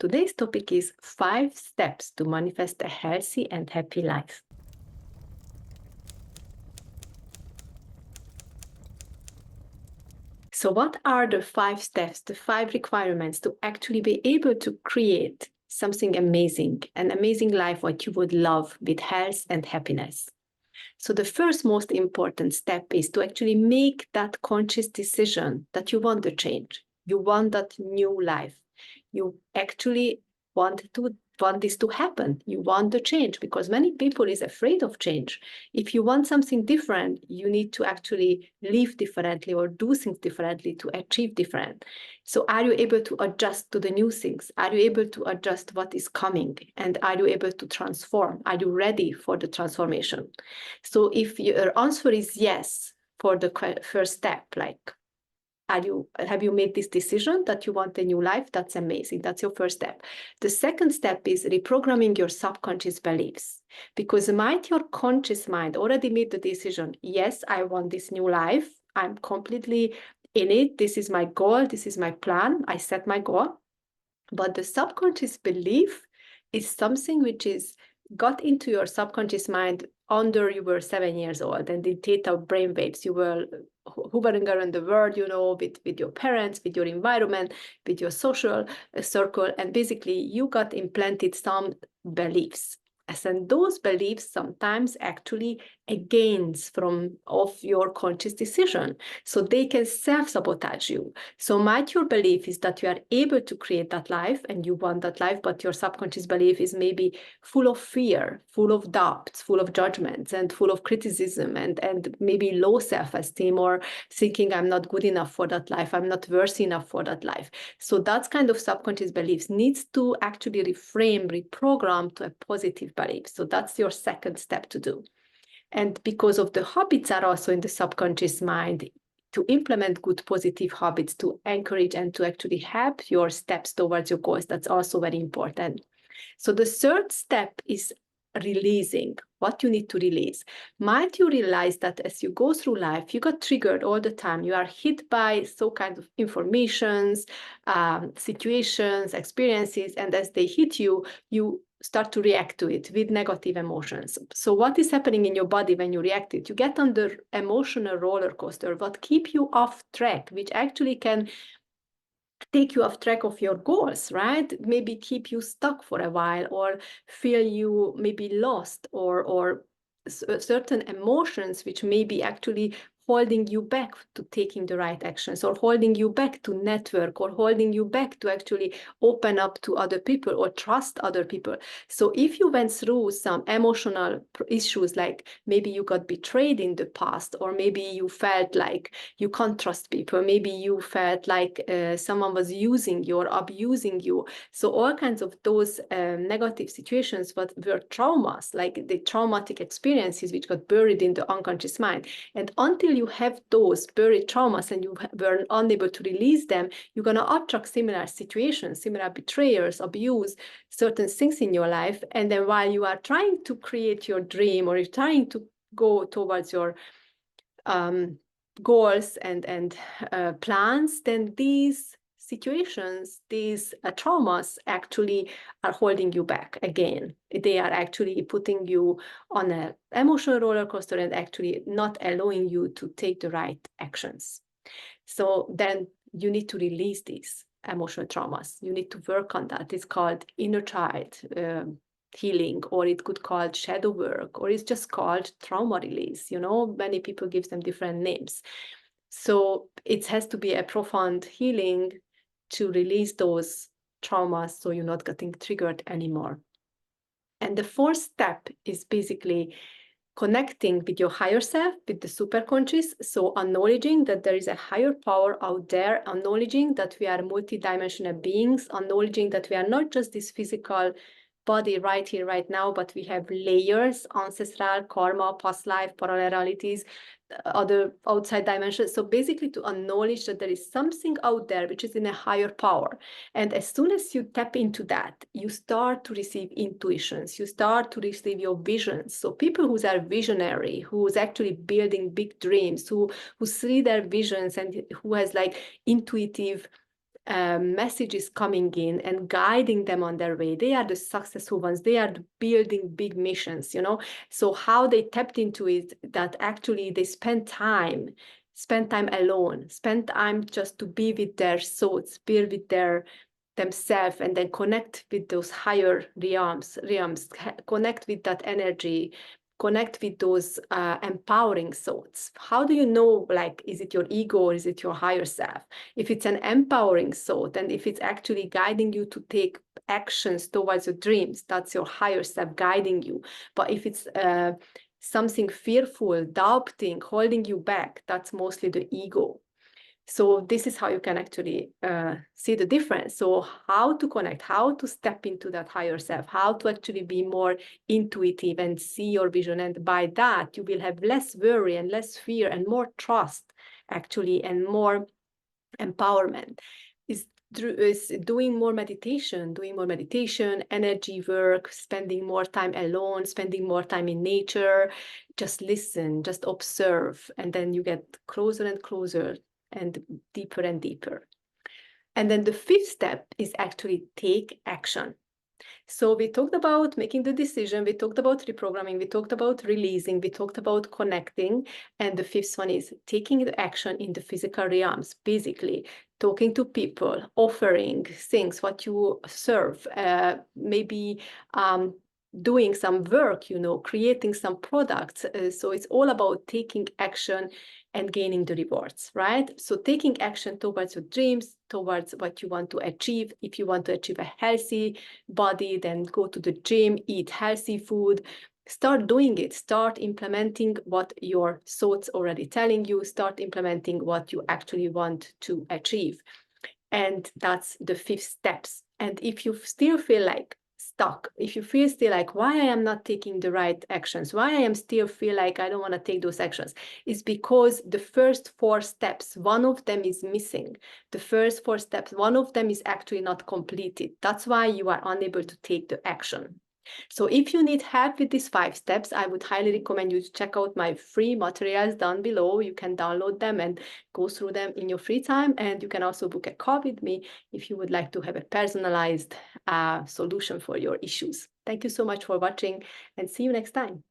Today's topic is 5 steps to manifest a healthy and happy life. So what are the 5 steps, the 5 requirements to actually be able to create something amazing, an amazing life, what you would love with health and happiness? So the first most important step is to actually make that conscious decision that you want to change. You want that new life. You actually want this to happen. You want the change because many people is afraid of change. If you want something different, you need to actually live differently or do things differently to achieve different. So are you able to adjust to the new things? Are you able to adjust what is coming? And are you able to transform? Are you ready for the transformation? So if your answer is yes for the first step, like have you made this decision that you want a new life? That's amazing. That's your first step. The second step is reprogramming your subconscious beliefs, because might your conscious mind already made the decision, yes, I want this new life. I'm completely in it. This is my goal. This is my plan. I set my goal. But the subconscious belief is something which is got into your subconscious mind under you were 7 years old, and in theta brain waves you were hovering around the world, with your parents, with your environment, with your social circle, and basically you got implanted some beliefs. And those beliefs sometimes actually against of your conscious decision. So they can self-sabotage you. So might your belief is that you are able to create that life and you want that life, but your subconscious belief is maybe full of fear, full of doubts, full of judgments, and full of criticism, and maybe low self-esteem, or thinking I'm not good enough for that life, I'm not worthy enough for that life. So that kind of subconscious beliefs needs to actually reprogram to a positive belief. So that's your second step to do. And because of the habits are also in the subconscious mind, to implement good positive habits, to encourage and to actually help your steps towards your goals, that's also very important. So the third step is releasing what you need to release. Might you realize that as you go through life, you got triggered all the time. You are hit by so kind of informations, situations, experiences, and as they hit you, you start to react to it with negative emotions. So what is happening in your body when you react it? You get on the emotional roller coaster, what keep you off track, which actually can take you off track of your goals, right? Maybe keep you stuck for a while, or feel you maybe lost, or certain emotions which may be actually holding you back to taking the right actions, or holding you back to network, or holding you back to actually open up to other people or trust other people. So if you went through some emotional issues, like maybe you got betrayed in the past, or maybe you felt like you can't trust people, maybe you felt like someone was using you or abusing you. So all kinds of those negative situations but were traumas, like the traumatic experiences which got buried in the unconscious mind. And until you have those buried traumas and you were unable to release them, you're going to attract similar situations, similar betrayers, abuse, certain things in your life. And then while you are trying to create your dream, or you're trying to go towards your goals and plans, then these situations, these traumas actually are holding you back again. They are actually putting you on an emotional roller coaster and actually not allowing you to take the right actions. So then you need to release these emotional traumas. You need to work on that. It's called inner child healing, or it could called shadow work, or it's just called trauma release. Many people give them different names. So it has to be a profound healing to release those traumas so you're not getting triggered anymore. And the fourth step is basically connecting with your higher self, with the superconscious. So acknowledging that there is a higher power out there, acknowledging that we are multidimensional beings, acknowledging that we are not just this physical body right here, right now, but we have layers, ancestral, karma, past life, parallel realities, other outside dimensions. So basically to acknowledge that there is something out there which is in a higher power. And as soon as you tap into that, you start to receive intuitions, you start to receive your visions. So people who are visionary, who's actually building big dreams, who see their visions, and who has like intuitive messages coming in and guiding them on their way. They are the successful ones. They are building big missions, So how they tapped into it, that actually they spend time alone, spend time just to be with their thoughts, be with themselves, and then connect with those higher realms, connect with that energy, connect with those empowering thoughts. How do you know, like, is it your ego or is it your higher self? If it's an empowering thought, and if it's actually guiding you to take actions towards your dreams, that's your higher self guiding you. But if it's something fearful, doubting, holding you back, that's mostly the ego. So this is how you can actually see the difference. So how to connect, how to step into that higher self, how to actually be more intuitive and see your vision. And by that, you will have less worry and less fear and more trust, actually, and more empowerment. Is doing more meditation, energy work, spending more time alone, spending more time in nature, just listen, just observe, and then you get closer and closer and deeper and deeper. And then the fifth step is actually take action. So we talked about making the decision, we talked about reprogramming, we talked about releasing, we talked about connecting, and the fifth one is taking the action in the physical realms, basically talking to people, offering things, what you serve, maybe doing some work, creating some products. So it's all about taking action and gaining the rewards, right? So taking action towards your dreams, towards what you want to achieve. If you want to achieve a healthy body, then go to the gym, eat healthy food, start doing it, start implementing what your thoughts already telling you, start implementing what you actually want to achieve. And that's the fifth steps. And if you still feel like stuck, if you feel still like, why I am not taking the right actions, why I am still feel like I don't want to take those actions, is because the first 4 steps, one of them is missing. The first 4 steps, one of them is actually not completed. That's why you are unable to take the action. So if you need help with these 5 steps, I would highly recommend you to check out my free materials down below. You can download them and go through them in your free time. And you can also book a call with me if you would like to have a personalized solution for your issues. Thank you so much for watching, and see you next time.